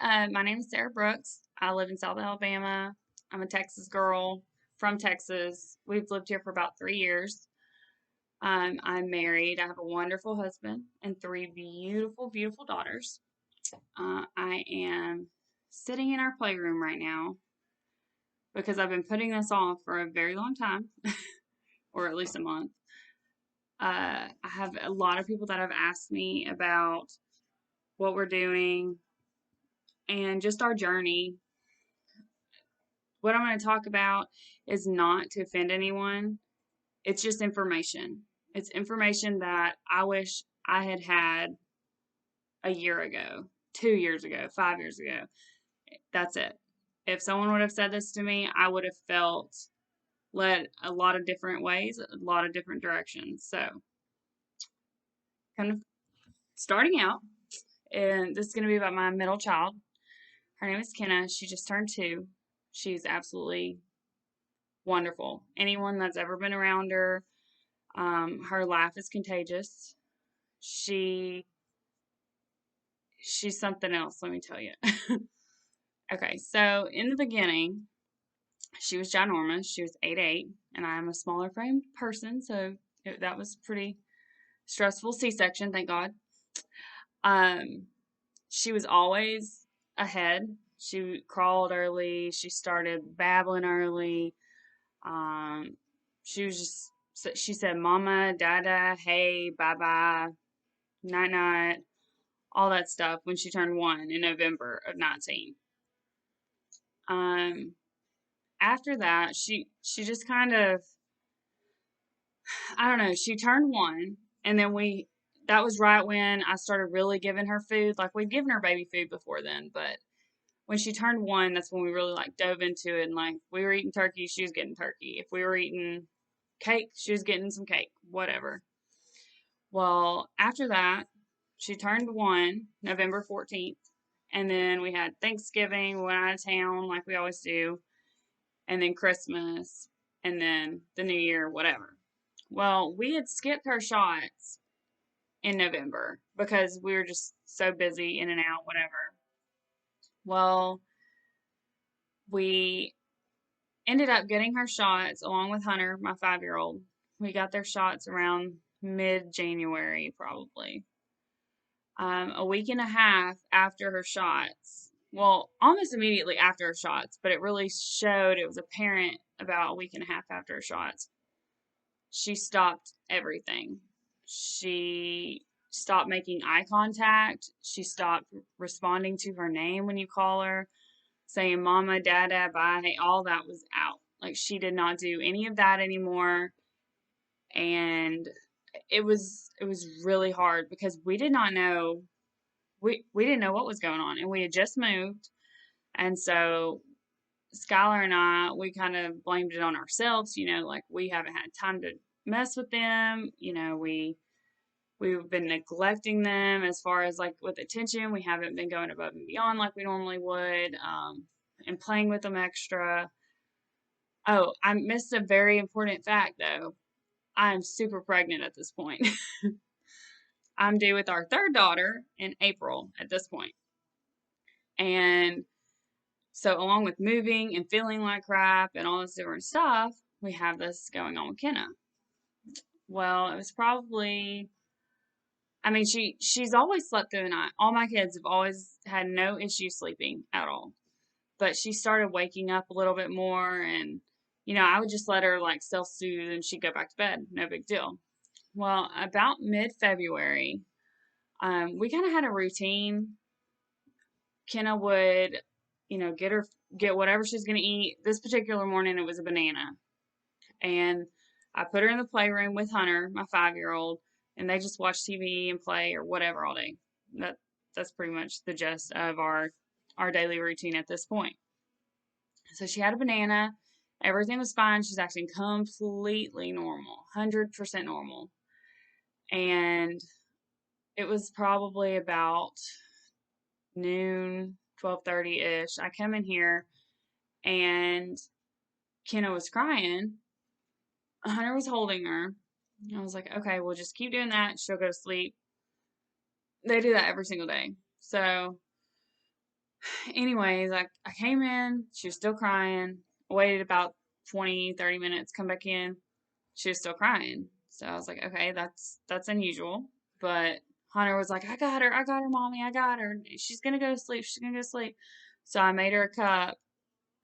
Hi, my name is Sarah Brooks. I live in South Alabama. I'm a Texas girl from Texas. We've lived here for about 3 years. I'm married. I have a wonderful husband and three beautiful, beautiful daughters. I am sitting in our playroom right now because I've been putting this off for a very long time, or at least a month. I have a lot of people that have asked me about what we're doing and just our journey. What I'm going to talk about is not to offend anyone. It's just information. It's information that I wish I had had a year ago, 2 years ago, 5 years ago. That's it. If someone would have said this to me, I would have felt led a lot of different ways, a lot of different directions. So, kind of starting out, and this is going to be about my middle child. Her name is Kenna. She just turned 2. She's absolutely wonderful. Anyone that's ever been around her, her laugh is contagious. She's something else, let me tell you. Okay, so in the beginning, she was ginormous. She was 8'8", and I'm a smaller framed person, so that was pretty stressful C-section, thank God. Um, she was always ahead. She crawled early. She started babbling early. Um, she was just, she said, Mama, Dada, hey, bye-bye, night-night, all that stuff when she turned 1 in November of 19. Um, After that, she just kind of, I don't know, she turned 1, and then that was right when I started really giving her food. Like, we'd given her baby food before then, but when she turned 1, that's when we really, like, dove into it, and, like, we were eating turkey, she was getting turkey. If we were eating cake, she was getting some cake, whatever. Well, after that, she turned 1, November 14th, and then we had Thanksgiving, we went out of town like we always do, and then Christmas, and then the New Year, whatever. Well, we had skipped her shots in November because we were just so busy in and out, whatever. Well, we ended up getting her shots along with Hunter, my 5-year-old. We got their shots around mid-January, probably. A week and a half after her shots. Well, almost immediately after her shots, but it really showed, it was apparent about a week and a half after her shots. She stopped everything. She stopped making eye contact. She stopped responding to her name when you call her, saying mama, dada, bye. Hey, all that was out. Like, she did not do any of that anymore. And it was really hard because we did not know, we didn't know what was going on, and we had just moved. And so Skylar and I, we kind of blamed it on ourselves, like we haven't had time to mess with them. We've been neglecting them as far as like with attention. We haven't been going above and beyond like we normally would, and playing with them extra. Oh, I missed a very important fact though. I'm super pregnant at this point. I'm due with our third daughter in April at this point. And so along with moving and feeling like crap and all this different stuff, we have this going on with Kenna. Well, it was probably, I mean, she's always slept through the night. All my kids have always had no issue sleeping at all. But she started waking up a little bit more, and I would just let her like self-soothe and she'd go back to bed. No big deal. Well, about mid-February, we kind of had a routine. Kenna would, get whatever she's gonna eat. This particular morning, it was a banana, and I put her in the playroom with Hunter, my 5-year-old, and they just watch TV and play or whatever all day. That's pretty much the gist of our daily routine at this point. So she had a banana. Everything was fine. She's acting completely normal, 100% normal. And it was probably about noon, 12:30-ish. I come in here and Kenna was crying. Hunter was holding her. I was like, okay, we'll just keep doing that. She'll go to sleep. They do that every single day. So Anyways, I came in, she was still crying. Waited about 20, 30 minutes, come back in. She was still crying. So I was like, okay, that's unusual. But Hunter was like, I got her, mommy, I got her. She's gonna go to sleep. She's gonna go to sleep. So I made her a cup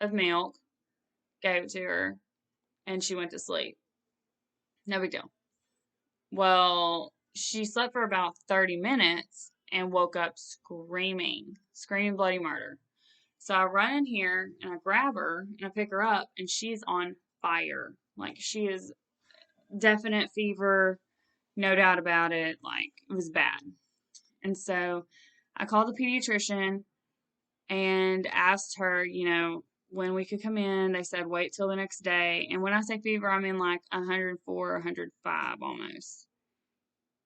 of milk, gave it to her, and she went to sleep. No big deal. Well, she slept for about 30 minutes and woke up screaming bloody murder. So I run in here and I grab her and I pick her up and she's on fire. Like she is definite fever, no doubt about it. Like it was bad. And so I called the pediatrician and asked her, when we could come in. They said wait till the next day. And when I say fever, I mean like 104, 105 almost.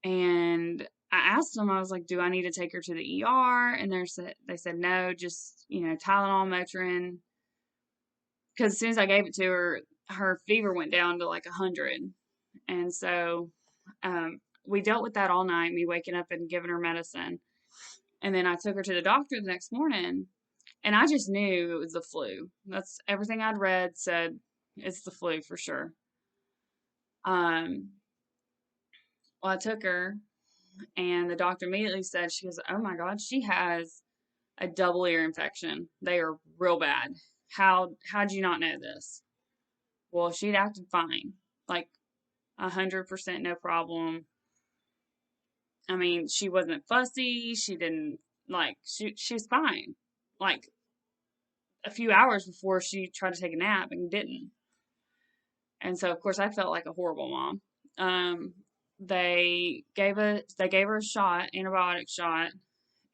And I asked them, I was like, do I need to take her to the ER? And they said no, just, Tylenol, Motrin. Because as soon as I gave it to her, her fever went down to like 100. And so we dealt with that all night, me waking up and giving her medicine. And then I took her to the doctor the next morning, and I just knew it was the flu. That's everything I'd read said it's the flu for sure. Um, well, I took her, and the doctor immediately said, she goes, oh my God, she has a double ear infection. They are real bad. How'd you not know this? Well, she'd acted fine, like 100% no problem. I mean, she wasn't fussy. She didn't she's fine. Like a few hours before she tried to take a nap and didn't. And so of course I felt like a horrible mom. Um, they gave her a shot, antibiotic shot,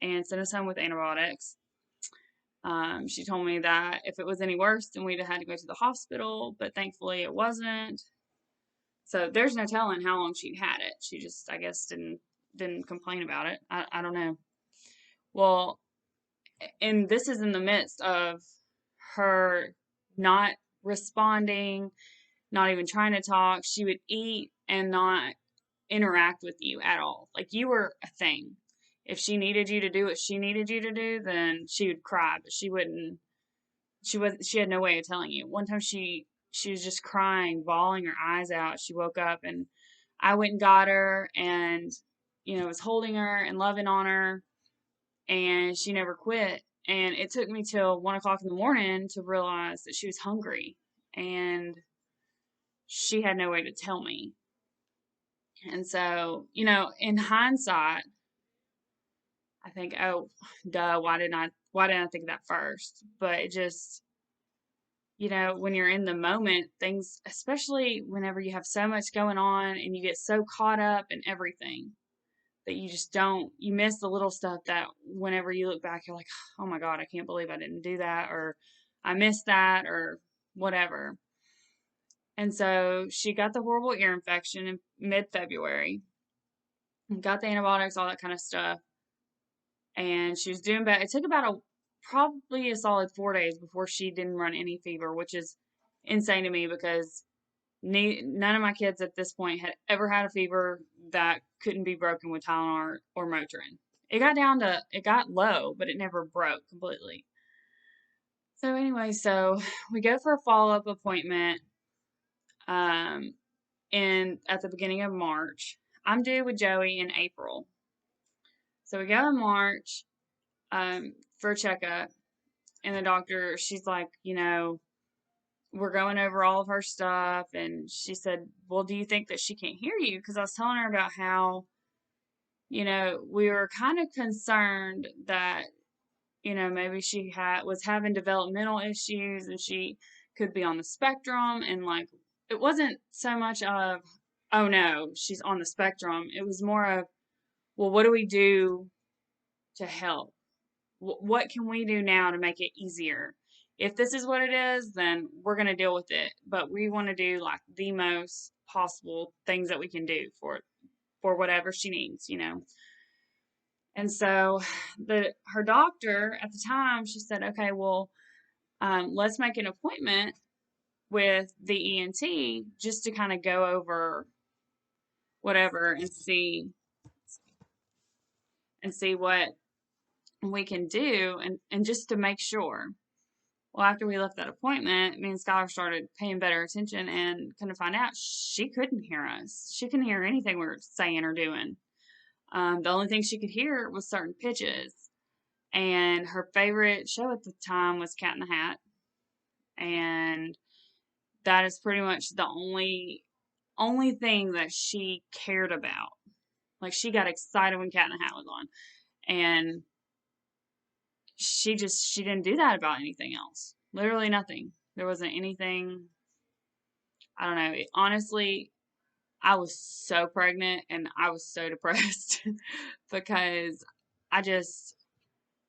and sent us home with antibiotics. She told me that if it was any worse, then we'd have had to go to the hospital, but thankfully it wasn't. So there's no telling how long she'd had it. She just, I guess, didn't complain about it. I don't know. Well, and this is in the midst of her not responding, not even trying to talk. She would eat and not interact with you at all. Like you were a thing. If she needed you to do what she needed you to do, then she would cry, but she wouldn't. She had no way of telling you. One time she was just crying, bawling her eyes out. She woke up and I went and got her and was holding her and loving on her, and she never quit. And it took me till 1 o'clock in the morning to realize that she was hungry, and she had no way to tell me. And so, in hindsight, I think, oh, duh, why didn't I think of that first? But it just, when you're in the moment, things, especially whenever you have so much going on and you get so caught up in everything that you just you miss the little stuff that whenever you look back, you're like, oh my God, I can't believe I didn't do that, or I missed that, or whatever. And so she got the horrible ear infection in mid-February, got the antibiotics, all that kind of stuff. And she was doing better. It took probably a solid 4 days before she didn't run any fever, which is insane to me because none of my kids at this point had ever had a fever that couldn't be broken with Tylenol or Motrin. It got low, but it never broke completely. So anyway, we go for a follow-up appointment at the beginning of March. I'm due with Joey in April. So we go in March for a checkup, and the doctor, she's like, we're going over all of her stuff, and she said, well, do you think that she can't hear you? Because I was telling her about how, we were kind of concerned that, maybe she was having developmental issues and she could be on the spectrum, and like, it wasn't so much of, oh no, she's on the spectrum. It was more of, well, what do we do to help? What can we do now to make it easier? If this is what it is, then we're going to deal with it. But we want to do like the most possible things that we can do for whatever she needs, And so her doctor at the time, she said, okay, well, let's make an appointment with the ENT just to kind of go over whatever and see what we can do, and just to make sure. Well, after we left that appointment, me and Skylar started paying better attention and kind of find out she couldn't hear us. She couldn't hear anything we were saying or doing. The only thing she could hear was certain pitches. And her favorite show at the time was Cat in the Hat. And that is pretty much the only thing that she cared about. Like, she got excited when Cat in the Hat was on. And she didn't do that about anything else. Literally nothing. There wasn't anything. I don't know. Honestly, I was so pregnant and I was so depressed because I just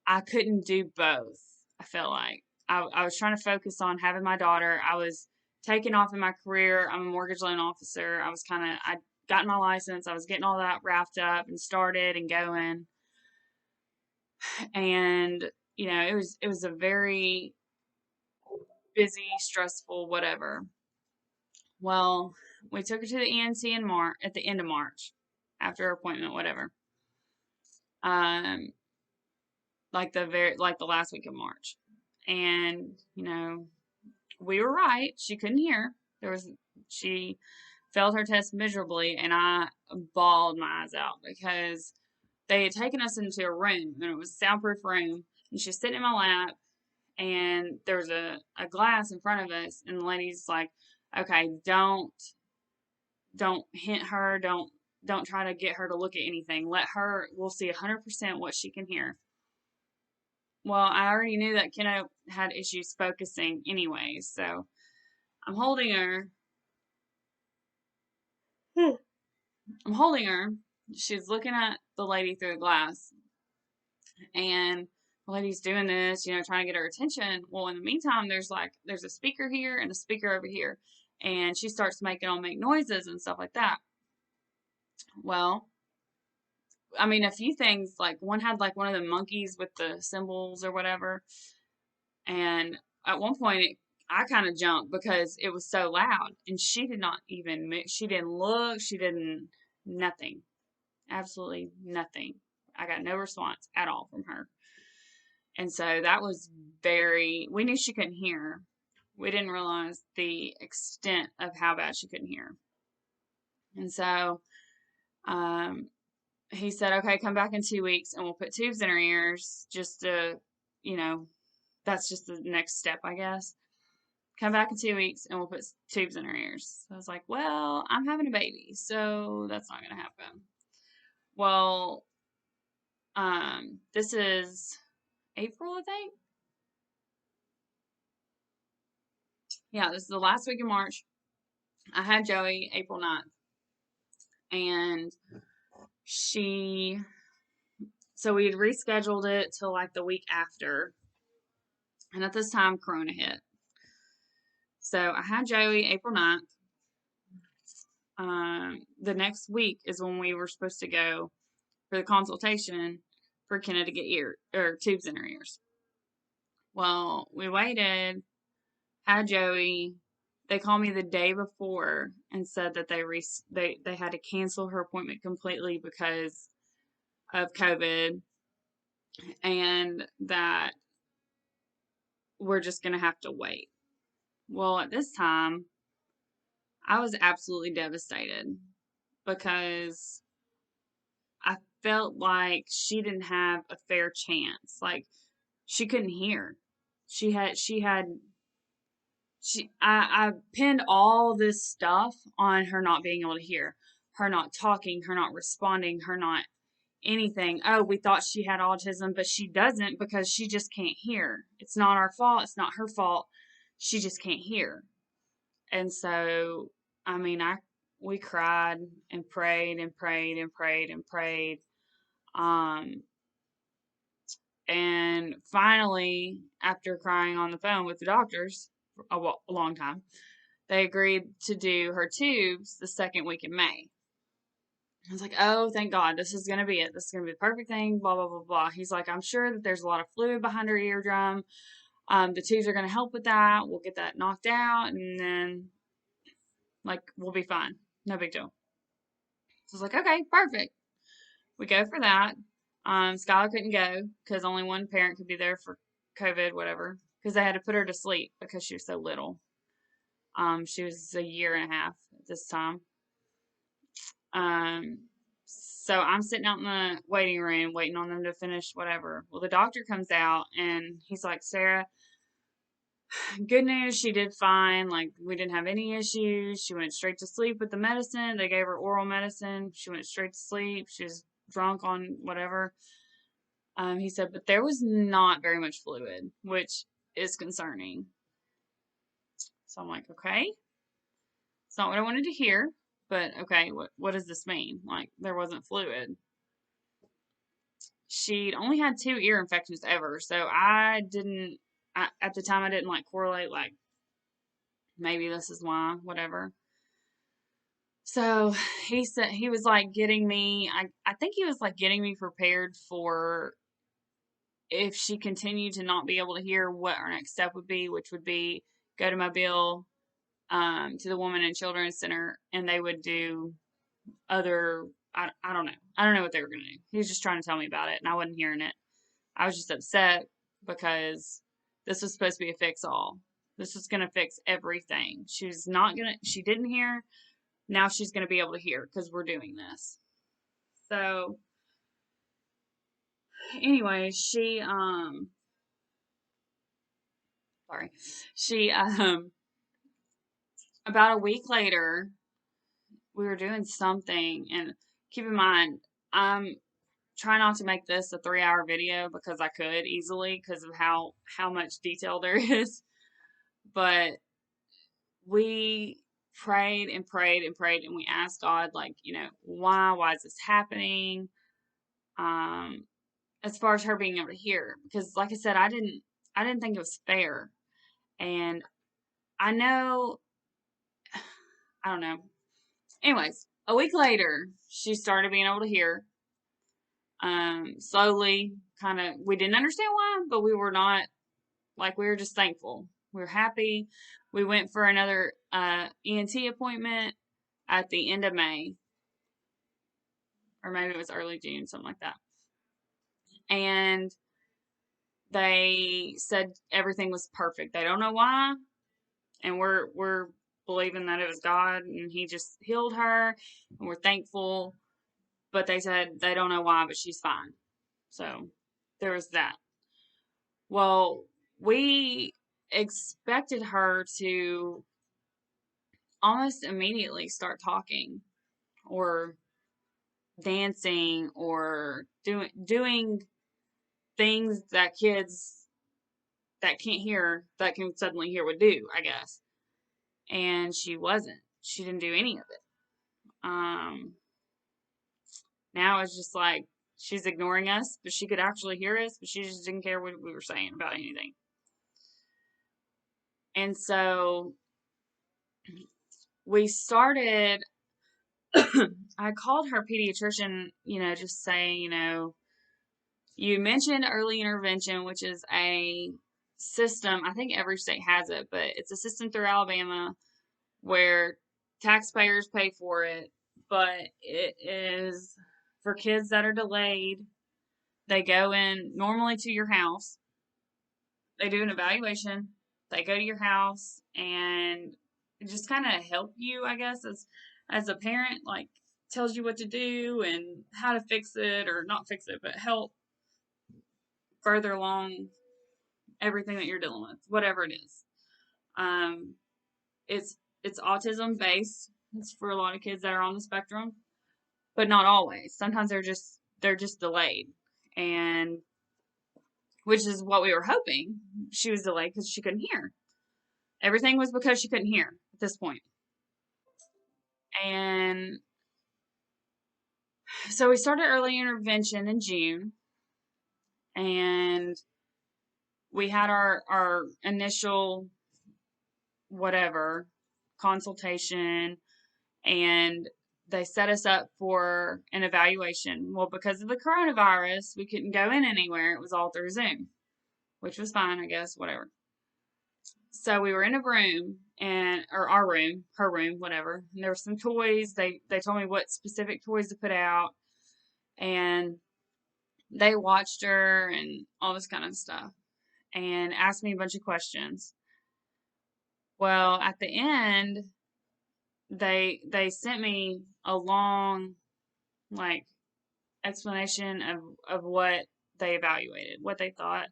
I couldn't do both. I felt like I was trying to focus on having my daughter. I was taking off in my career. I'm a mortgage loan officer. I'd gotten my license. I was getting all that wrapped up and started and going. And it was a very busy, stressful, whatever. Well, we took her to the ENT in March, at the end of March, after her appointment, whatever. Um, like the last week of March, and we were right. She couldn't hear. She failed her test miserably, and I bawled my eyes out because they had taken us into a room, and it was a soundproof room, and she's sitting in my lap, and there was a glass in front of us, and the lady's like, okay, don't hint her, don't try to get her to look at anything. We'll see 100% what she can hear. Well, I already knew that Kenna had issues focusing anyway, so I'm holding her. I'm holding her. She's looking at the lady through the glass, and the lady's doing this, trying to get her attention. Well, in the meantime, there's a speaker here and a speaker over here, and she starts make noises and stuff like that. Well, I mean, a few things, like one had like one of the monkeys with the symbols or whatever, and at one point I kind of jumped because it was so loud, and she did not even she didn't look, she didn't nothing, absolutely nothing. I got no response at all from her. And so that was we knew she couldn't hear. We didn't realize the extent of how bad she couldn't hear. And so he said, okay, come back in 2 weeks and we'll put tubes in her ears just to, that's just the next step, I guess. Come back in 2 weeks and we'll put tubes in her ears. So I was like, well, I'm having a baby, so that's not going to happen. Well, this is April, I think. Yeah, this is the last week of March. I had Joey April 9th. And so we had rescheduled it till like the week after. And at this time, Corona hit. So I had Joey April 9th. The next week is when we were supposed to go for the consultation for Kenna to get tubes in her ears. Well, we waited, had Joey. They called me the day before and said that they had to cancel her appointment completely because of COVID, and that we're just going to have to wait. Well, at this time, I was absolutely devastated because I felt like she didn't have a fair chance. Like, she couldn't hear. I pinned all this stuff on her not being able to hear, her not talking, her not responding, her not anything. Oh, we thought she had autism, but she doesn't because she just can't hear. It's not our fault. It's not her fault. She just can't hear. And so, I mean, we cried and prayed and prayed and prayed and prayed. And finally, after crying on the phone with the doctors for a long time, they agreed to do her tubes the second week in May. I was like, oh, thank God, this is going to be it. This is going to be the perfect thing, blah, blah, blah, blah. He's like, I'm sure that there's a lot of fluid behind her eardrum. The tubes are going to help with that. We'll get that knocked out, and then, we'll be fine. No big deal. So I was like, okay, perfect. We go for that. Skylar couldn't go because only one parent could be there for COVID, whatever, because they had to put her to sleep because she was so little. She was a year and a half at this time. Um, so I'm sitting out in the waiting room waiting on them to finish whatever. Well, the doctor comes out and he's like, Sarah, good news, she did fine. Like, we didn't have any issues. She went straight to sleep with the medicine. They gave her oral medicine. She went straight to sleep. She was drunk on whatever. He said, but there was not very much fluid, which is concerning. So I'm like, okay, it's not what I wanted to hear, but okay, what does this mean? Like, there wasn't fluid. She'd only had 2 ear infections ever, so at the time, I didn't like correlate, like, maybe this is why, whatever. So he said, he was like getting me, I think he was like getting me prepared for if she continued to not be able to hear, what our next step would be, which would be go to Mobile, to the Women and Children's Center, and they would do other, I don't know. I don't know what they were going to do. He was just trying to tell me about it, and I wasn't hearing it. I was just upset because this was supposed to be a fix all. This was going to fix everything. She didn't hear. Now she's going to be able to hear because we're doing this. So, anyway, sorry, she, about a week later, we were doing something, and keep in mind, I'm trying not to make this a 3-hour video because I could easily because of how much detail there is. But we prayed and prayed and prayed, and we asked God, like, why is this happening? As far as her being able to hear, because like I said, I didn't think it was fair, and I know, I don't know. Anyways, a week later, she started being able to hear. Slowly, kind of, we didn't understand why, but we were not, like, we were just thankful. We were happy. We went for another ENT appointment at the end of May, or maybe it was early June, something like that. And they said everything was perfect. They don't know why, and we're believing that it was God and He just healed her, and we're thankful. But they said they don't know why, but she's fine. So there was that. Well, we expected her to almost immediately start talking or dancing or doing things that kids that can't hear that can suddenly hear would do, I guess. And she wasn't. She didn't do any of it. Now it's just like she's ignoring us, but she could actually hear us, but she just didn't care what we were saying about anything. And so we started, I called her pediatrician, just saying, you mentioned early intervention, which is a system. I think every state has it, but it's a system through Alabama where taxpayers pay for it, but it is for kids that are delayed. They go in normally to your house. They do an evaluation. They go to your house and just kind of help you, I guess, as a parent, like tells you what to do and how to fix it or not fix it, but help further along everything that you're dealing with, whatever it is. Um, it's autism based. It's for a lot of kids that are on the spectrum, but not always. Sometimes they're just delayed, and which is what we were hoping. She was delayed because she couldn't hear. Everything was because she couldn't hear at this point. And so we started early intervention in June, and we had our initial whatever consultation, and they set us up for an evaluation. Well, because of the coronavirus, we couldn't go in anywhere. It was all through Zoom, which was fine, I guess, whatever. So we were in a room, or our room, her room, whatever. And there were some toys. They told me what specific toys to put out, and they watched her and all this kind of stuff and asked me a bunch of questions. Well, at the end, they sent me a long, like, explanation of what they evaluated, what they thought,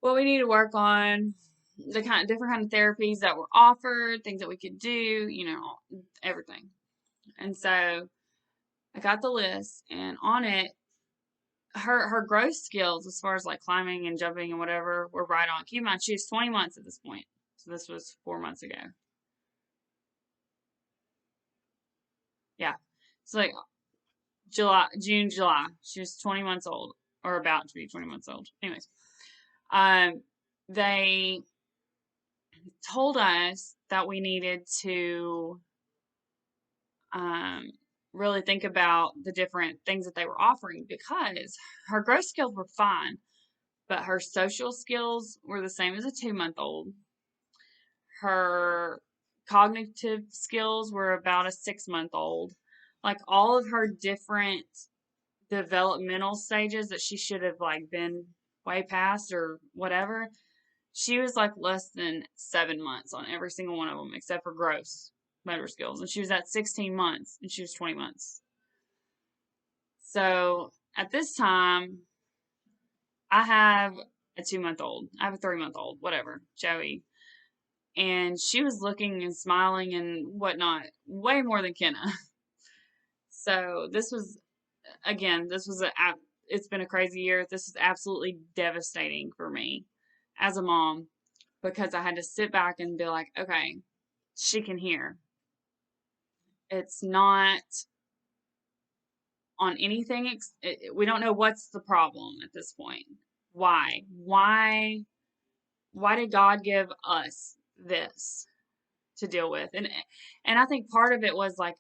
what we need to work on, the different kind of therapies that were offered, things that we could do, everything. And so I got the list, and on it, her growth skills as far as like climbing and jumping and whatever were right on. Keep in mind, she was 20 months at this point, so this was 4 months ago. Yeah, it's like June, July. She was 20 months old, or about to be 20 months old. Anyways, um, they told us that we needed to um, really think about the different things that they were offering, because her growth skills were fine, but her social skills were the same as a 2-month old. Her cognitive skills were about a 6-month old. Like, all of her different developmental stages that she should have like been way past or whatever, she was like less than 7 months on every single one of them except for gross motor skills, and she was at 16 months and she was 20 months. So at this time, I have a 2-month old, I have a 3-month old, whatever, Joey, and she was looking and smiling and whatnot way more than Kenna. So this was, again, it's been a crazy year. This is absolutely devastating for me as a mom, because I had to sit back and be like, okay, she can hear. It's not on anything. We don't know what's the problem at this point. Why? Why did God give us this to deal with? And I think part of it was like,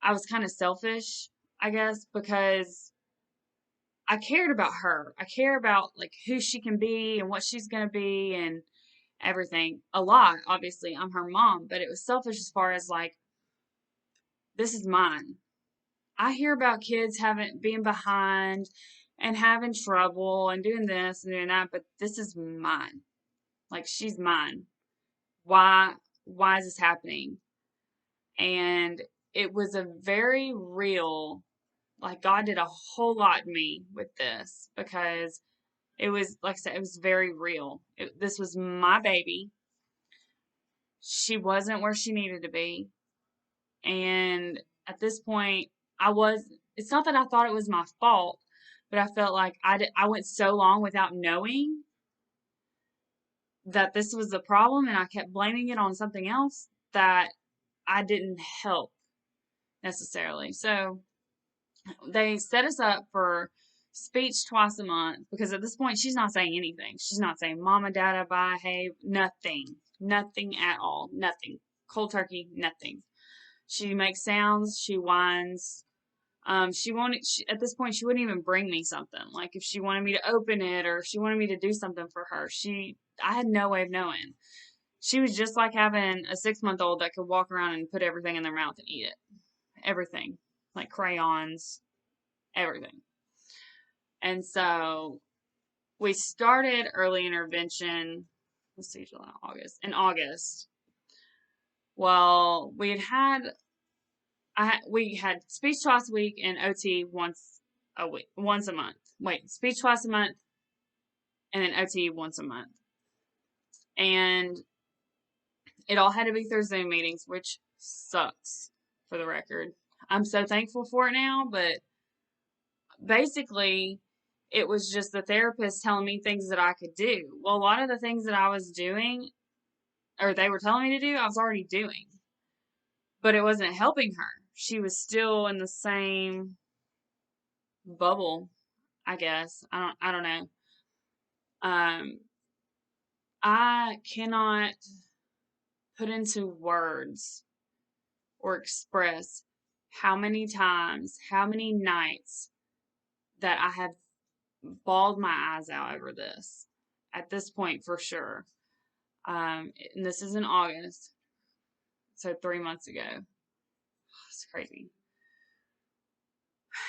I was kind of selfish, I guess, because I cared about her. I care about like who she can be and what she's going to be and everything a lot. Obviously, I'm her mom, but it was selfish as far as like, this is mine. I hear about kids being behind and having trouble and doing this and doing that, but this is mine. Like, she's mine. Why why is this happening? And it was a very real, like, God did a whole lot in me with this, because it was, like I said, it was very real. This was my baby. She wasn't where she needed to be. And at this point, it's not that I thought it was my fault, but I felt like I went so long without knowing that this was the problem, and I kept blaming it on something else, that I didn't help necessarily. So they set us up for speech twice a month, because at this point she's not saying anything. She's not saying mama, dada, bye, hey, nothing. Nothing at all. Nothing. Cold turkey, nothing. She makes sounds, she whines. At this point, she wouldn't even bring me something. Like, if she wanted me to open it or if she wanted me to do something for her, I had no way of knowing. She was just like having a 6-month old that could walk around and put everything in their mouth and eat it. Everything. Like crayons, everything. And so we started early intervention. Let's see, July, August. In August. Well, we had speech twice a week and OT once a month. Wait, speech twice a month and then OT once a month. And it all had to be through Zoom meetings, which sucks, for the record. I'm so thankful for it now, but basically it was just the therapist telling me things that I could do. Well, a lot of the things that I was doing, or they were telling me to do, I was already doing. But it wasn't helping her. She was still in the same bubble, I guess. I don't know. I cannot put into words or express how many times, how many nights that I have bawled my eyes out over this. At this point, for sure. And this is in August, so 3 months ago. It's crazy.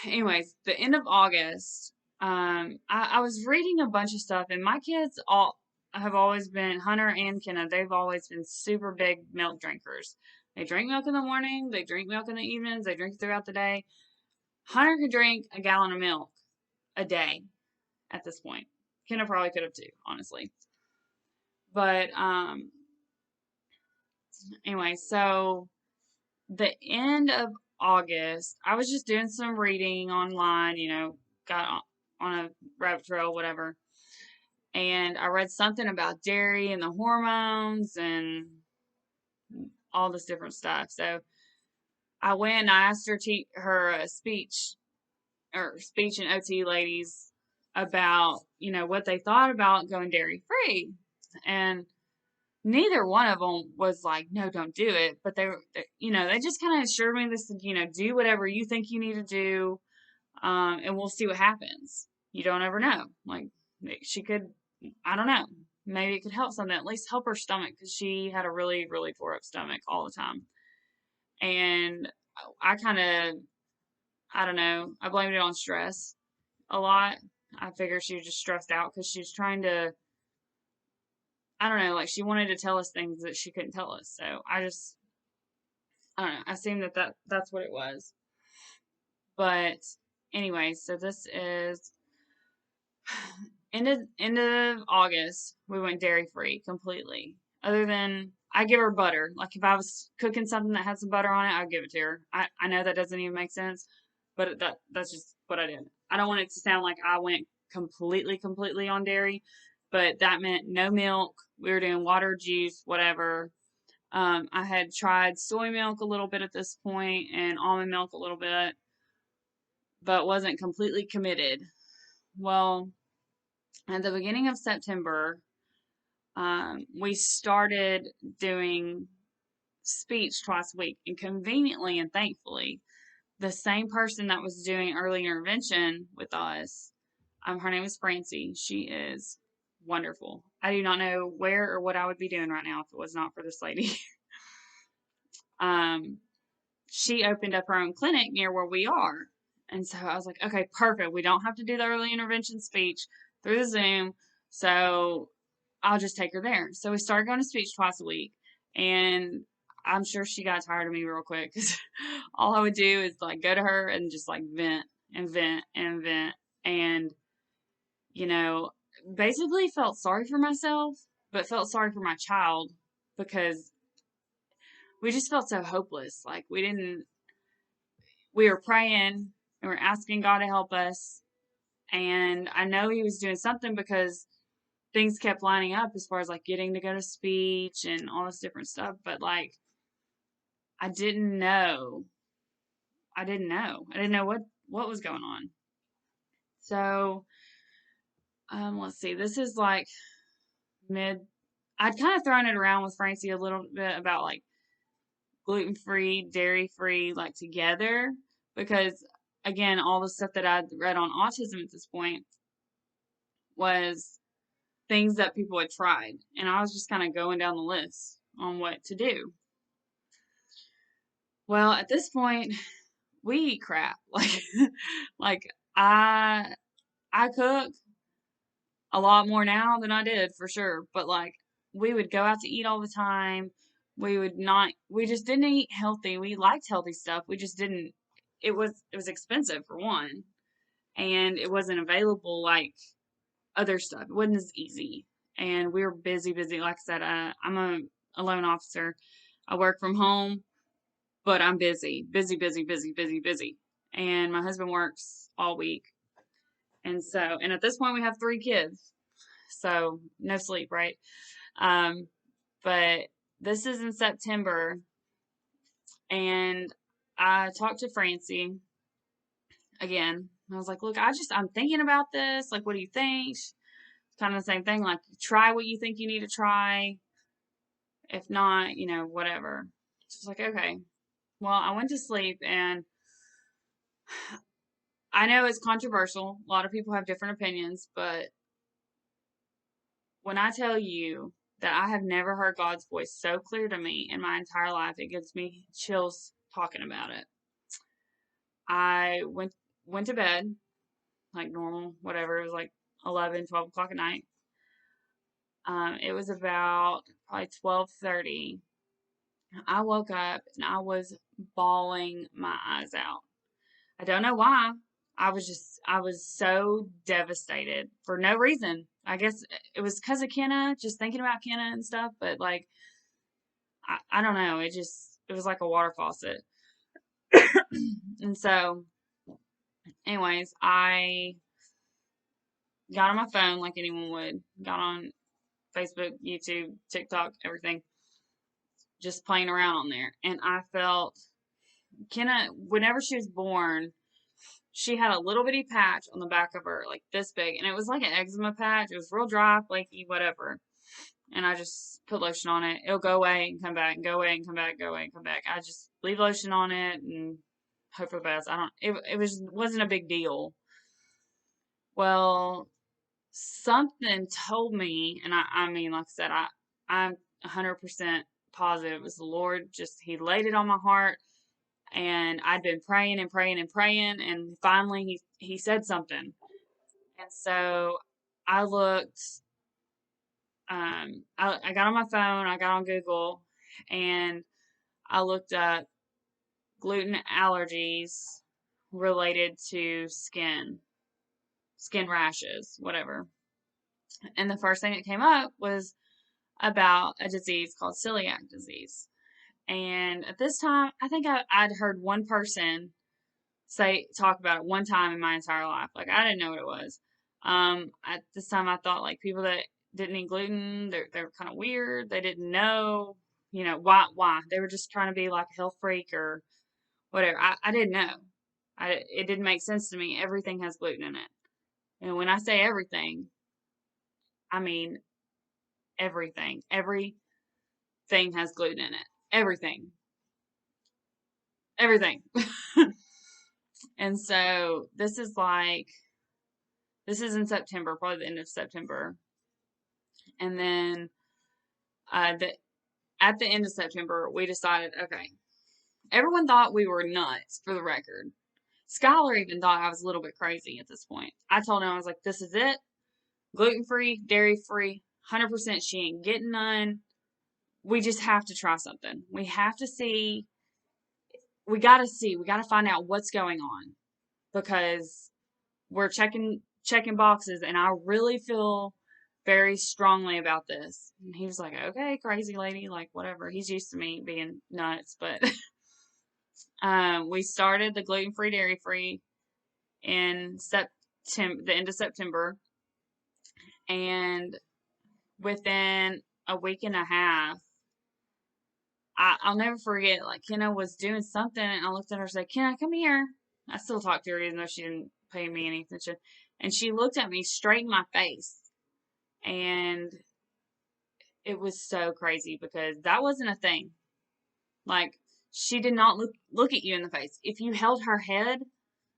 Anyways, the end of August, I was reading a bunch of stuff, and my kids all have always been, Hunter and Kenna, they've always been super big milk drinkers. They drink milk in the morning, they drink milk in the evenings, they drink throughout the day. Hunter could drink a gallon of milk a day at this point. Kenna probably could have too, honestly. But anyway, so the end of August, I was just doing some reading online, got on a rabbit trail, whatever. And I read something about dairy and the hormones and all this different stuff. So I went and I asked her speech and OT ladies about, what they thought about going dairy free. And neither one of them was like, no, don't do it. But they just kind of assured me this, do whatever you think you need to do. And we'll see what happens. You don't ever know. Like, she could, I don't know. Maybe it could help something, at least help her stomach, because she had a really, really tore up stomach all the time. And I kind of, I don't know, I blamed it on stress a lot. I figured she was just stressed out because she was trying to, I don't know, like she wanted to tell us things that she couldn't tell us. So I don't know, I assumed that's what it was. But anyway, so this is end of August. We went dairy free completely. Other than I give her butter. Like if I was cooking something that had some butter on it, I'd give it to her. I know that doesn't even make sense, but that's just what I did. I don't want it to sound like I went completely on dairy, but that meant no milk. We were doing water, juice, whatever. I had tried soy milk a little bit at this point and almond milk a little bit, but wasn't completely committed. Well, at the beginning of September, we started doing speech twice a week. And conveniently and thankfully, the same person that was doing early intervention with us, her name is Francie. She is wonderful. I do not know where or what I would be doing right now if it was not for this lady. She opened up her own clinic near where we are. And so I was like, okay, perfect. We don't have to do the early intervention speech through the Zoom. So I'll just take her there. So we started going to speech twice a week. And I'm sure she got tired of me real quick because all I would do is like go to her and just like vent and vent and vent. And, basically felt sorry for myself, but felt sorry for my child because we just felt so hopeless. Like we were praying and we were asking God to help us. And I know He was doing something because things kept lining up as far as like getting to go to speech and all this different stuff. But like, I didn't know. I didn't know what was going on. So, let's see. This is like I'd kind of thrown it around with Francie a little bit about like gluten free, dairy free, like together, because again, all the stuff that I'd read on autism at this point was things that people had tried. And I was just kind of going down the list on what to do. Well, at this point, we eat crap. Like I cook a lot more now than I did for sure. But like we would go out to eat all the time. We just didn't eat healthy. We liked healthy stuff. We just didn't, it was expensive for one. And it wasn't available like other stuff. It wasn't as easy. And we were busy. Like I said, I'm a loan officer. I work from home, but I'm busy. And my husband works all week. And at this point we have 3 kids. So no sleep, right? But this is in September and I talked to Francie again. I was like, look, I'm thinking about this. Like, what do you think? Kind of the same thing. Like, try what you think you need to try. If not, whatever. She's like, okay. Well, I went to sleep and I know it's controversial. A lot of people have different opinions, but when I tell you that I have never heard God's voice so clear to me in my entire life, it gives me chills talking about it. I went to bed like normal, whatever. It was like 11, 12 o'clock at night. It was about probably 12:30. I woke up and I was bawling my eyes out. I don't know why. I was so devastated for no reason. I guess it was because of Kenna, just thinking about Kenna and stuff, but like, I don't know. It was like a water faucet. And so, anyways, I got on my phone like anyone would, got on Facebook, YouTube, TikTok, everything, just playing around on there. And I felt Kenna, whenever she was born, she had a little bitty patch on the back of her, like this big, and it was like an eczema patch. It was real dry, flaky, whatever. And I just put lotion on it. It'll go away and come back, and go away and come back, go away and come back. I just leave lotion on it and hope for the best. I don't. It wasn't a big deal. Well, something told me, and I mean, like I said, I'm 100% positive it was the Lord. Just He laid it on my heart, and I'd been praying and praying and praying, and finally He said something. And so I looked. I got on my phone. I got on Google, and I looked up gluten allergies related to skin rashes, whatever. And the first thing that came up was about a disease called celiac disease. And at this time, I think I'd heard one person talk about it one time in my entire life. Like, I didn't know what it was. At this time, I thought like people that didn't eat gluten, they were kind of weird. They didn't know, why. They were just trying to be like a health freak or whatever. I didn't know. It didn't make sense to me. Everything has gluten in it. And when I say everything, I mean everything. Everything has gluten in it. Everything. Everything. And so this is in September, probably the end of September. And then at the end of September, we decided, okay, everyone thought we were nuts, for the record. Skylar even thought I was a little bit crazy at this point. I told him, I was like, this is it. Gluten-free, dairy-free, 100% she ain't getting none. We just have to try something. We have to see. We got to find out what's going on, because we're checking boxes, and I really feel very strongly about this. And he was like, okay, crazy lady, like whatever. He's used to me being nuts, but we started the gluten-free, dairy-free in the end of September, and within a week and a half, I'll never forget, like, Kenna was doing something, and I looked at her and said, Kenna, come here. I still talk to her, even though she didn't pay me any attention. And she looked at me straight in my face. And it was so crazy, because that wasn't a thing. Like, she did not look at you in the face. If you held her head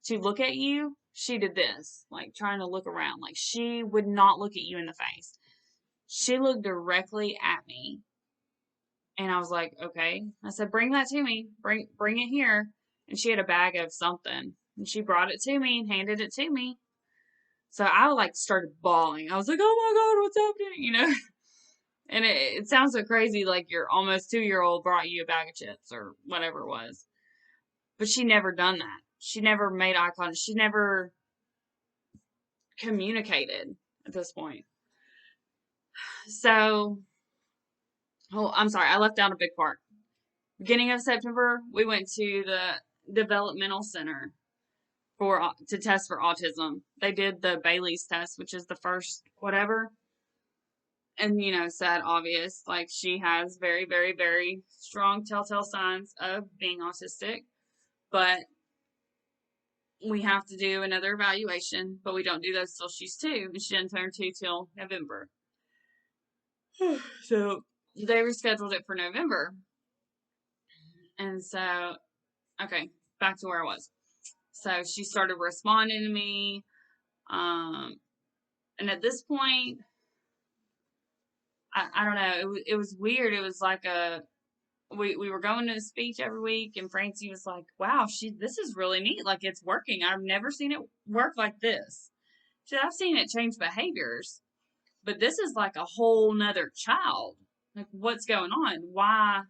to look at you, she did this, like trying to look around. Like, she would not look at you in the face. She looked directly at me. And I was like, okay. I said, bring that to me. Bring it here. And she had a bag of something. And she brought it to me and handed it to me. So I like started bawling. I was like, oh my God, what's happening? And it sounds so crazy, like your almost 2-year-old brought you a bag of chips or whatever it was. But she never done that. She never made eye contact. She never communicated at this point. So, I'm sorry, I left out a big part. Beginning of September, we went to the developmental center to test for autism. They did the Bailey's test, which is the first whatever. And, said obvious, like she has very, very, very strong telltale signs of being autistic. But we have to do another evaluation, but we don't do those till she's 2, and she didn't turn 2 till November. So they rescheduled it for November. And so, okay, back to where I was. So she started responding to me. And at this point, I don't know, it was weird. It was like we were going to the speech every week, and Francie was like, "Wow, this is really neat. Like it's working. I've never seen it work like this." She said, "I've seen it change behaviors, but this is like a whole nother child. Like what's going on? Why?"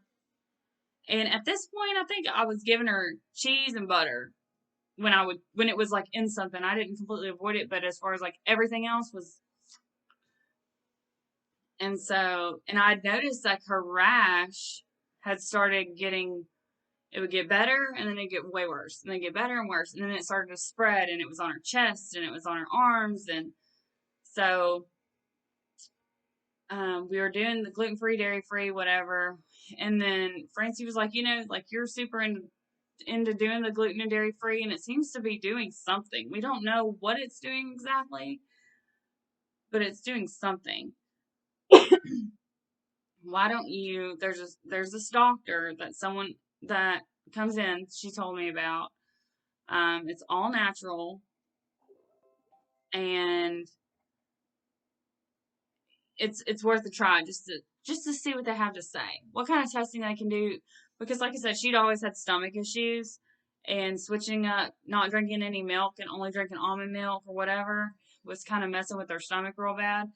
And at this point, I think I was giving her cheese and butter when it was like in something. I didn't completely avoid it, but as far as like everything else was, and I'd noticed like her rash had started getting, it would get better and then it'd get way worse and then get better and worse. And then it started to spread and it was on her chest and it was on her arms. And so we were doing the gluten free, dairy free, whatever. And then Francie was like, like you're super into doing the gluten and dairy free, and it seems to be doing something. We don't know what it's doing exactly, but it's doing something. Why don't you? There's this doctor that someone that comes in. She told me about. It's all natural, and it's worth a try just to see what they have to say, what kind of testing they can do. Because, like I said, she'd always had stomach issues, and switching up, not drinking any milk and only drinking almond milk or whatever was kind of messing with her stomach real bad.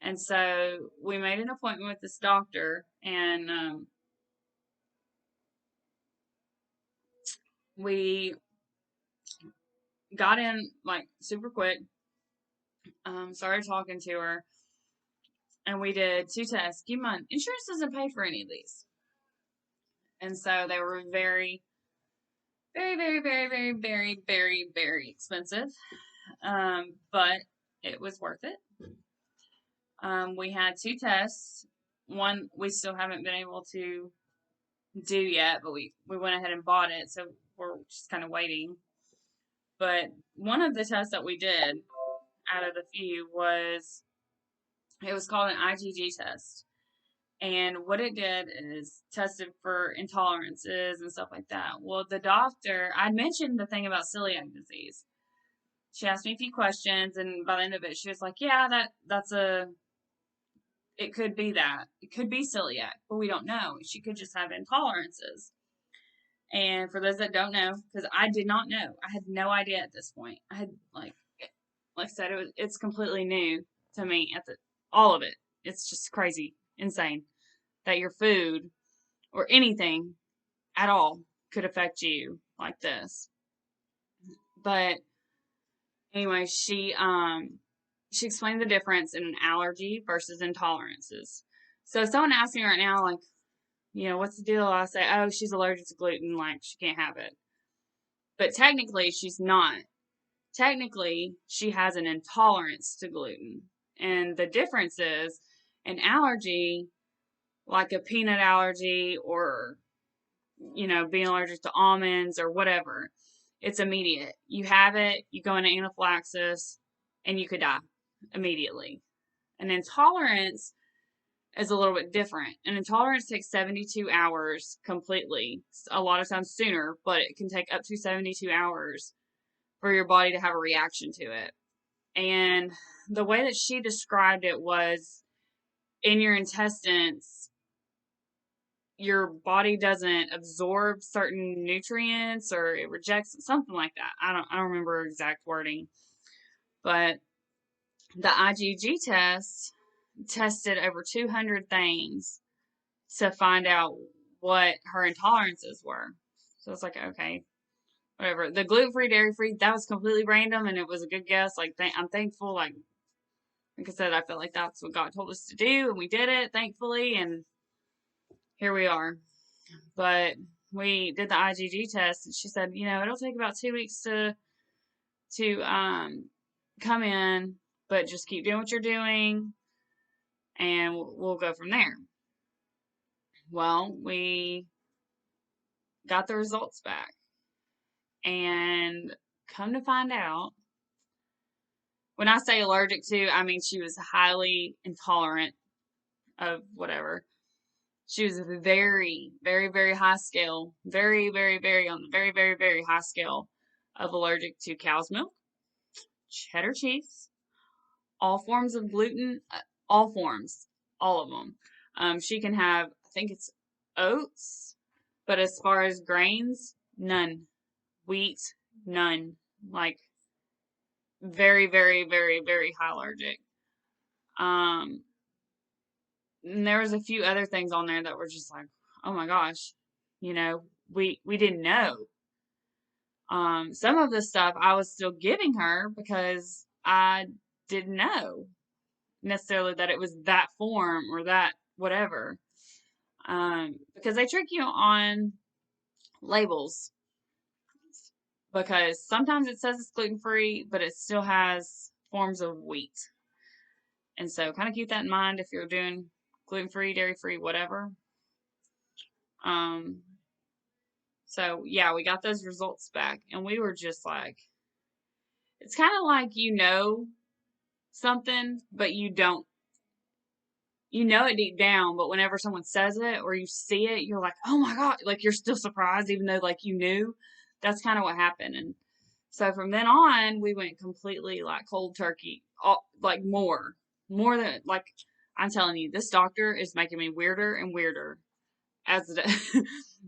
And so we made an appointment with this doctor, and we got in like super quick. Started talking to her, and we did 2 tests. Keep in mind, insurance doesn't pay for any of these, and so they were very, very, very, very, very, very, very, very expensive. But it was worth it. We had 2 tests. One we still haven't been able to do yet, but we went ahead and bought it, so we're just kind of waiting. But one of the tests that we did out of the few it was called an IgG test. And what it did is tested for intolerances and stuff like that. Well, the doctor, I mentioned the thing about celiac disease. She asked me a few questions, and by the end of it, she was like, "Yeah, it could be that. It could be celiac, but we don't know. She could just have intolerances." And for those that don't know, because I did not know, I had no idea at this point. I had like I said, it's completely new to me all of it. It's just crazy, insane that your food or anything at all could affect you like this. But anyway, she explained the difference in an allergy versus intolerances. So if someone asks me right now, like, what's the deal? I say, oh, she's allergic to gluten, like she can't have it. But technically, she's not. Technically, she has an intolerance to gluten. And the difference is an allergy, like a peanut allergy or, being allergic to almonds or whatever, it's immediate. You have it, you go into anaphylaxis, and you could die immediately. An intolerance is a little bit different. An intolerance takes 72 hours completely, a lot of times sooner, but it can take up to 72 hours for your body to have a reaction to it. And the way that she described it was in your intestines, your body doesn't absorb certain nutrients or it rejects something like that. I don't remember exact wording. But the IgG test tested over 200 things to find out what her intolerances were. So it's like, okay, whatever. The gluten-free, dairy-free, that was completely random and it was a good guess. Like, I'm thankful. Like I said, I feel like that's what God told us to do and we did it, thankfully. And here we are. But we did the IgG test and she said, it'll take about 2 weeks to come in, but just keep doing what you're doing and we'll go from there. Well, we got the results back and come to find out, when I say allergic to, I mean she was highly intolerant of whatever. She was very, very, very high scale, very, very, very on the very, very, very high scale of allergic to cow's milk, cheddar cheese, all forms of gluten, all forms, all of them. She can have, I think it's oats, but as far as grains, none. Wheat, none. Like very, very, very, very high allergic. Um, and there was a few other things on there that were just like, oh my gosh, you know, we didn't know. Some of the stuff I was still giving her because I didn't know necessarily that it was that form or that whatever. Because they trick you on labels because sometimes it says it's gluten free, but it still has forms of wheat. And so kind of keep that in mind if you're doing gluten free, dairy free, whatever. Um, so yeah, we got those results back and we were just like, it's kind of like something, but you know it deep down, but whenever someone says it or you see it, you're like, oh my God, like you're still surprised even though like you knew. That's kind of what happened. And so from then on, we went completely like cold turkey, like more than like I'm telling you, this doctor is making me weirder and weirder as the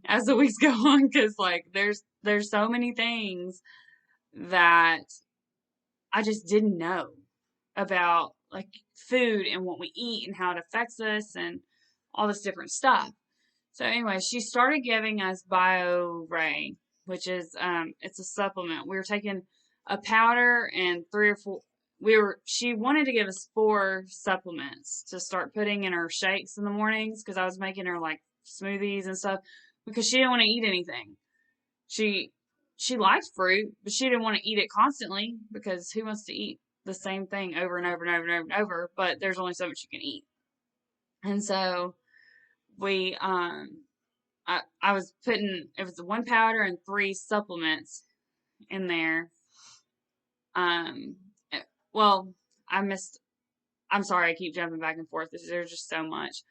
as the weeks go on because like there's so many things that I just didn't know about like food and what we eat and how it affects us and all this different stuff. So anyway, she started giving us Bio Ray, which is it's a supplement. We were taking a powder and three or four she wanted to give us 4 supplements to start putting in her shakes in the mornings because I was making her like smoothies and stuff because she didn't want to eat anything. She she liked fruit, but she didn't want to eat it constantly because who wants to eat the same thing over and over and over and over and over, but there's only so much you can eat. And so we I was putting it was 1 powder and 3 supplements in there. Um eh, well, I missed I'm sorry, I keep jumping back and forth. There's just so much.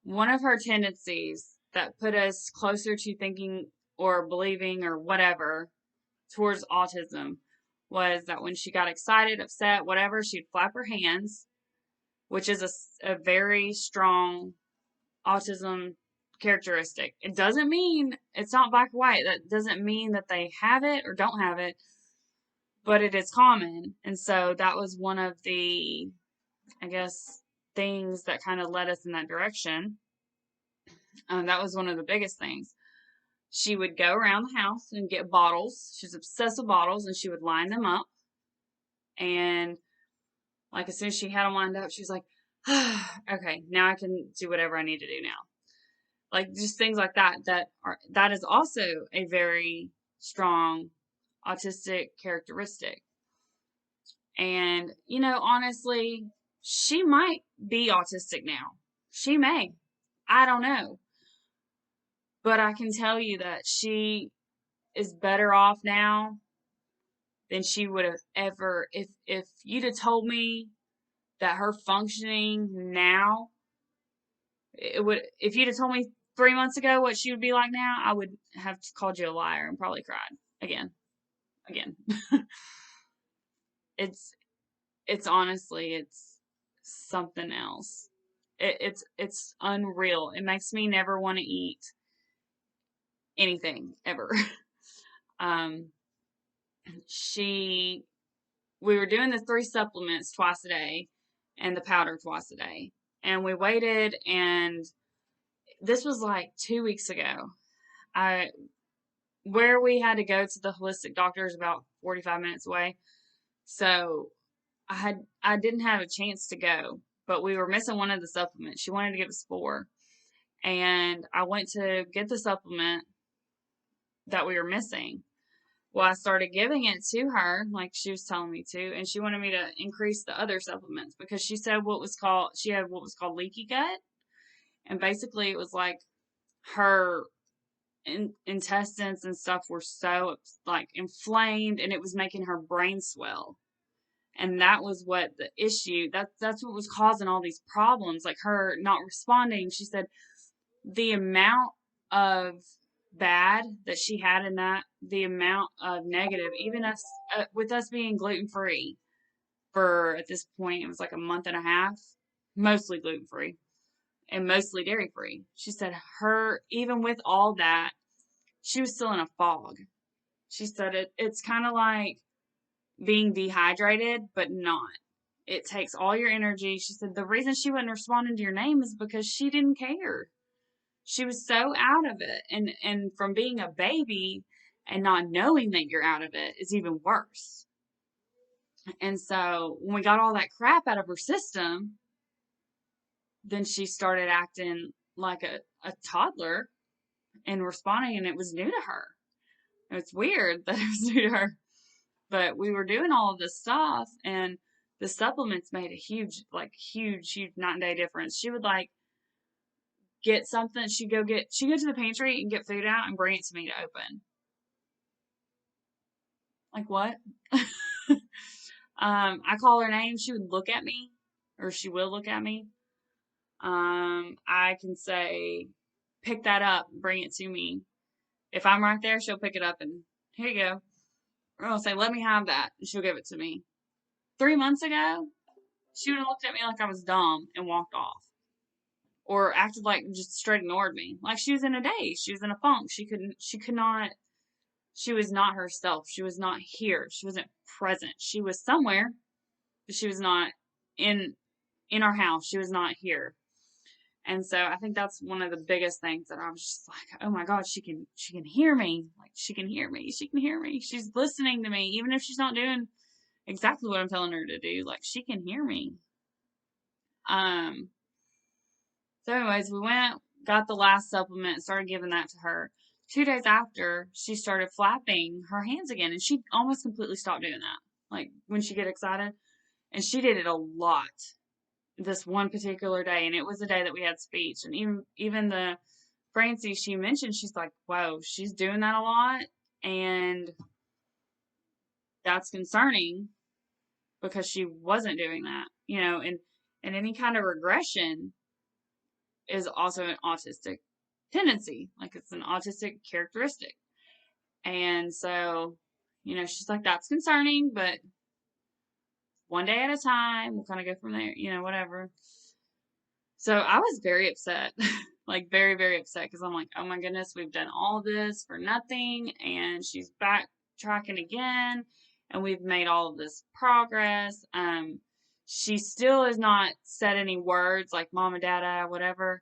One of her tendencies that put us closer to thinking or believing or whatever towards autism was that when she got excited, upset, whatever, she'd flap her hands, which is a very strong autism characteristic. It doesn't mean it's not black or white. That doesn't mean that they have it or don't have it, but it is common. And so that was one of the, I guess, things that kind of led us in that direction. That was one of the biggest things. She would go around the house and get bottles. She's obsessed with bottles, and she would line them up. And like as soon as she had them lined up, she was like, okay, now I can do whatever I need to do now. Like just things like that is also a very strong autistic characteristic. And honestly, she might be autistic now. She may. I don't know. But I can tell you that she is better off now than she would have ever if you'd have told me that her functioning now it would if you'd have told me 3 months ago what she would be like now, I would have called you a liar and probably cried again. it's it's honestly it's something else. It's unreal. It makes me never want to eat anything ever. um she we were doing the 3 supplements twice a day and the powder twice a day. And we waited, and this was like 2 weeks ago. I Where we had to go to the holistic doctor is about 45 minutes away. So I didn't have a chance to go, but we were missing one of the supplements. She wanted to give us 4. And I went to get the supplement that we were missing. Well, I started giving it to her like she was telling me to, and she wanted me to increase the other supplements because she said she had what was called leaky gut, and basically it was like her intestines and stuff were so like inflamed, and it was making her brain swell, and that was what the issue. That's what was causing all these problems, like her not responding. She said the amount of bad that she had in that, the amount of negative, even us with us being gluten free for at this point, it was like a month and a half, mostly gluten free. and mostly dairy free. She said even with all that, she was still in a fog. She said it's kind of like being dehydrated, but not. It takes all your energy. She said the reason she wasn't responding to your name is because she didn't care. She was so out of it. And from being a baby and not knowing that you're out of it is even worse. And so when we got all that crap out of her system, then she started acting like a toddler and responding, and it was new to her. It's weird that it was new to her. But we were doing all of this stuff, and the supplements made a huge night and day difference. She would like get something. She'd go to the pantry and get food out and bring it to me to open. Like what? I call her name. She would look at me, or she will look at me. I can say, pick that up, bring it to me. If I'm right there, she'll pick it up and here you go. Or I'll say, let me have that, and she'll give it to me. 3 months ago, she would have looked at me like I was dumb and walked off. Or acted like just straight ignored me. Like she was in a daze. She was in a funk. She was not herself. She was not here. She wasn't present. She was somewhere, but she was not in our house. She was not here. And so I think that's one of the biggest things that I was just like, oh my God, she can hear me. Like she can hear me. She can hear me. She's listening to me, even if she's not doing exactly what I'm telling her to do. Like she can hear me. So anyways, we went, got the last supplement, started giving that to her. 2 days after, she started flapping her hands again, and she almost completely stopped doing that. Like when she get excited, and she did it a lot this one particular day, and it was the day that we had speech. And even the Francie, she mentioned, she's like, whoa, she's doing that a lot, and that's concerning because she wasn't doing that, and any kind of regression is also an autistic tendency. Like it's an autistic characteristic. And so, she's like, that's concerning, but one day at a time, we'll kind of go from there, whatever. So I was very upset, like very, very upset because I'm like, oh my goodness, we've done all this for nothing. And she's backtracking again. And we've made all of this progress. She still has not said any words like mama, dada, whatever.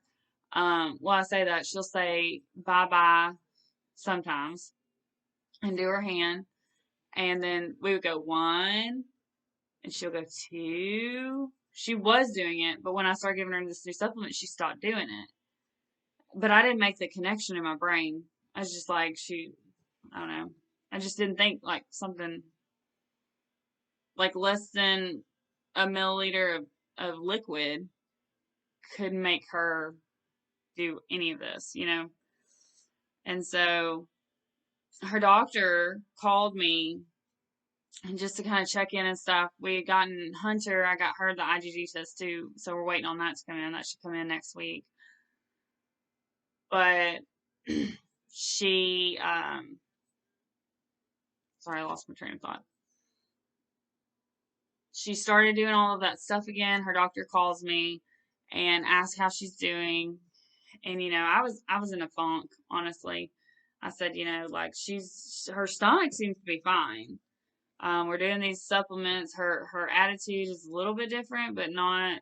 Well, I say that she'll say bye-bye sometimes and do her hand. And then we would go 1 and she'll go 2. She was doing it, but when I started giving her this new supplement, she stopped doing it. But I didn't make the connection in my brain. I was just like, I don't know. I just didn't think like something like less than a milliliter of liquid could make her do any of this, And so her doctor called me and just to kind of check in and stuff. We had gotten Hunter, I got her the IgG test too, so we're waiting on that to come in. That should come in next week. But she, sorry, I lost my train of thought. She started doing all of that stuff again. Her doctor calls me and asks how she's doing. And, I was in a funk, honestly. I said, like her stomach seems to be fine. We're doing these supplements. Her attitude is a little bit different, but not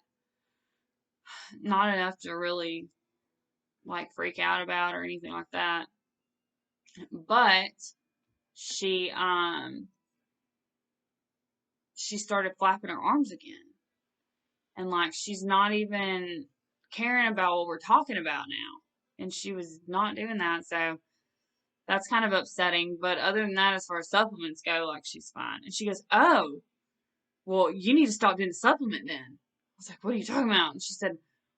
enough to really like freak out about or anything like that. But she started flapping her arms again. And like she's not even caring about what we're talking about now. And she was not doing that. So that's kind of upsetting. But other than that, as far as supplements go, like she's fine. And she goes, oh, well, you need to stop doing the supplement then. I was like, what are you talking about? And she said,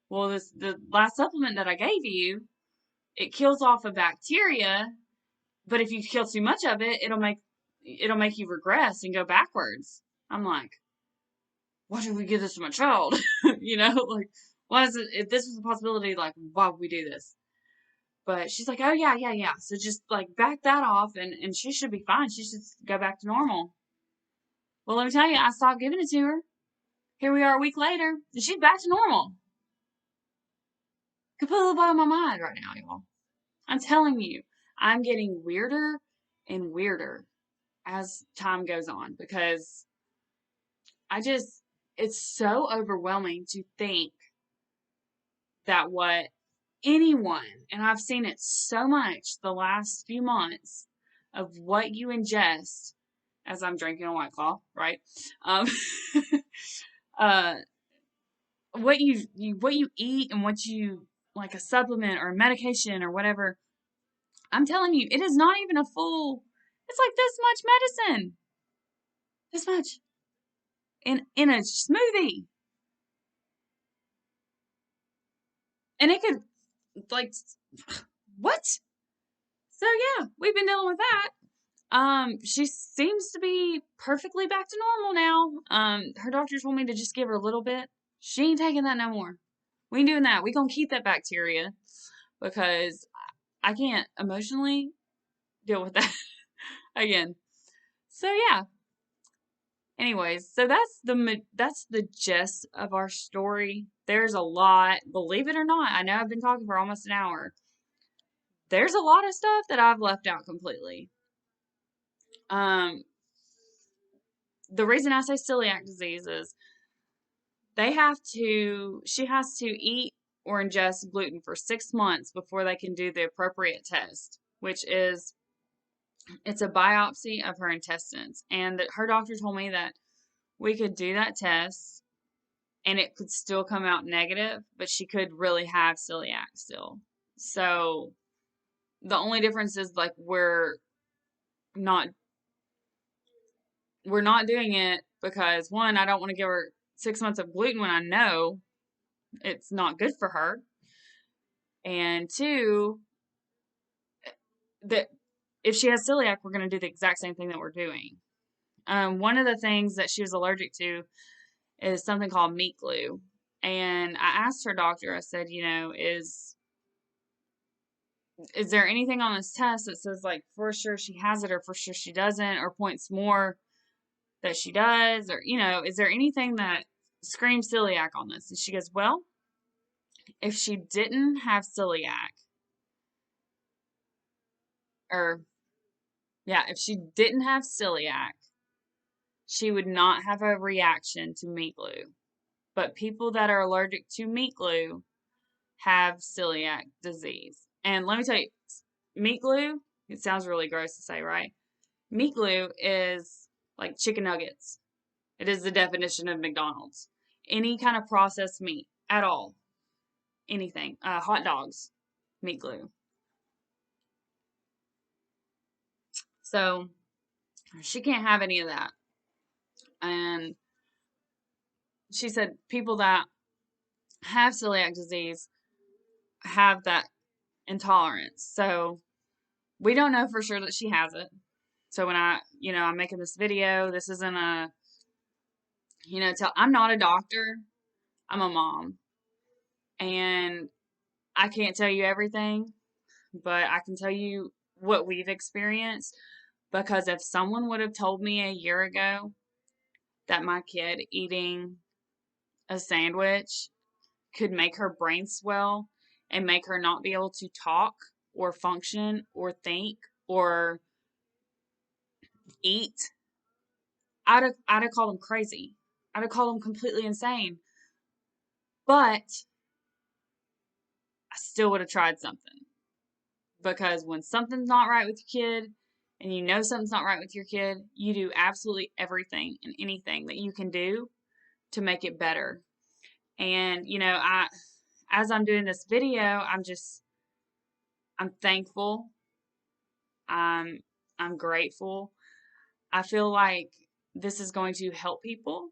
well, the last supplement that I gave you, it kills off a bacteria, but if you kill too much of it, it'll make you regress and go backwards. I'm like, why did we give this to my child? Like, why is it, if this was a possibility, like, why would we do this? But she's like, oh, yeah. So just, like, back that off, and she should be fine. She should go back to normal. Well, let me tell you, I stopped giving it to her. Here we are a week later, and she's back to normal. completely blowing my mind right now, y'all. I'm telling you, I'm getting weirder and weirder as time goes on because I just, it's so overwhelming to think that what anyone, and I've seen it so much the last few months, of what you ingest as I'm drinking a White Claw, right? Um, uh, what you eat and what you like a supplement or a medication or whatever. I'm telling you, it is not even a full. It's like this much medicine, this much in a smoothie, and it could like what? So yeah, we've been dealing with that. She seems to be perfectly back to normal now. Her doctor told me to just give her a little bit. She ain't taking that no more. We ain't doing that. We gonna keep that bacteria because I can't emotionally deal with that again. So yeah. Anyways, so that's the gist of our story. There's a lot, believe it or not. I know I've been talking for almost an hour. There's a lot of stuff that I've left out completely. Um, the reason I say celiac disease is she has to eat or ingest gluten for 6 months before they can do the appropriate test, which is it's a biopsy of her intestines. And that her doctor told me that we could do that test and it could still come out negative, but she could really have celiac still. So the only difference is like not we're not doing it because one, I don't want to give her 6 months of gluten when I know it's not good for her. And two, that if she has celiac, we're going to do the exact same thing that we're doing. One of the things that she was allergic to is something called meat glue. And I asked her doctor, I said, is there anything on this test that says like for sure she has it or for sure she doesn't or points more that she does or is there anything that screams celiac on this? And she goes, well, if she didn't have celiac or yeah, if she didn't have celiac, she would not have a reaction to meat glue. But people that are allergic to meat glue have celiac disease. And let me tell you, meat glue, it sounds really gross to say, right? Meat glue is like chicken nuggets. It is the definition of McDonald's. Any kind of processed meat at all. Anything. Hot dogs, meat glue. So she can't have any of that. And she said people that have celiac disease have that intolerance. So we don't know for sure that she has it. So when I'm making this video, this isn't I'm not a doctor. I'm a mom. And I can't tell you everything, but I can tell you what we've experienced because if someone would have told me a year ago that my kid eating a sandwich could make her brain swell and make her not be able to talk or function or think or eat, I'd have called them crazy. I'd have called them completely insane. But I still would have tried something. Because when something's not right with your kid and you know something's not right with your kid, you do absolutely everything and anything that you can do to make it better. And, as I'm doing this video, I'm thankful. I'm grateful. I feel like this is going to help people.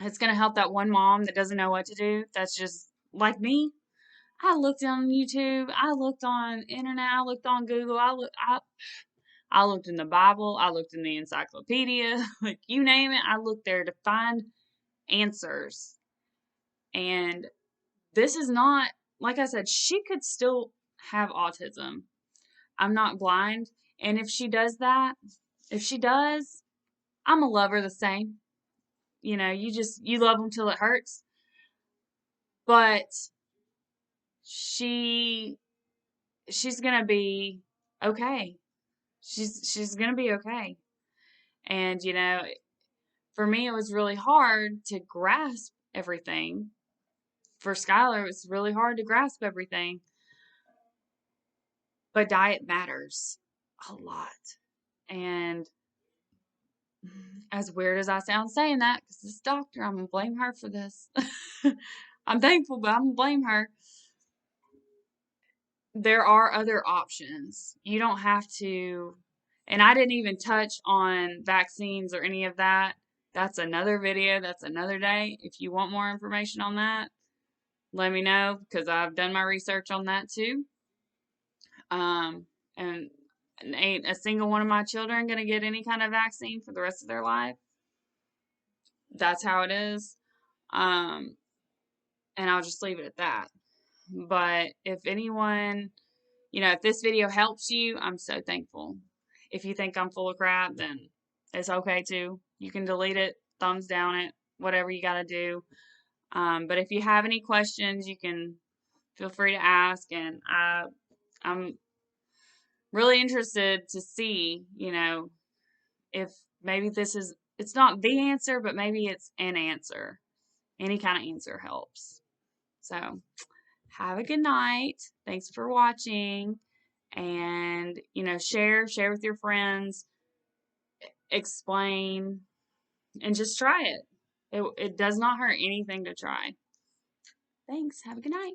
It's going to help that one mom that doesn't know what to do. That's just like me. I looked on YouTube. I looked on internet. I looked on Google. I looked in the Bible. I looked in the encyclopedia. Like you name it, I looked there to find answers. And this is not, like I said, she could still have autism. I'm not blind. And if she does that, if she does, I'm a lover the same. You love them till it hurts. But she's gonna be okay. She's gonna be okay. And for me, it was really hard to grasp everything. For Skylar, it was really hard to grasp everything. But diet matters a lot. And as weird as I sound saying that, because this doctor, I'm gonna blame her for this. I'm thankful, but I'm gonna blame her. There are other options. You don't have to, and I didn't even touch on vaccines or any of that. That's another video. That's another day. If you want more information on that, let me know because I've done my research on that too. And ain't a single one of my children gonna get any kind of vaccine for the rest of their life. That's how it is. Um, and I'll just leave it at that. But if anyone, if this video helps you, I'm so thankful. If you think I'm full of crap, then it's okay too. You can delete it, thumbs down it, whatever you got to do. But if you have any questions, you can feel free to ask. And I'm really interested to see, if maybe it's not the answer, but maybe it's an answer. Any kind of answer helps. So, have a good night. Thanks for watching. And, share with your friends, explain, and just try it. It does not hurt anything to try. Thanks. Have a good night.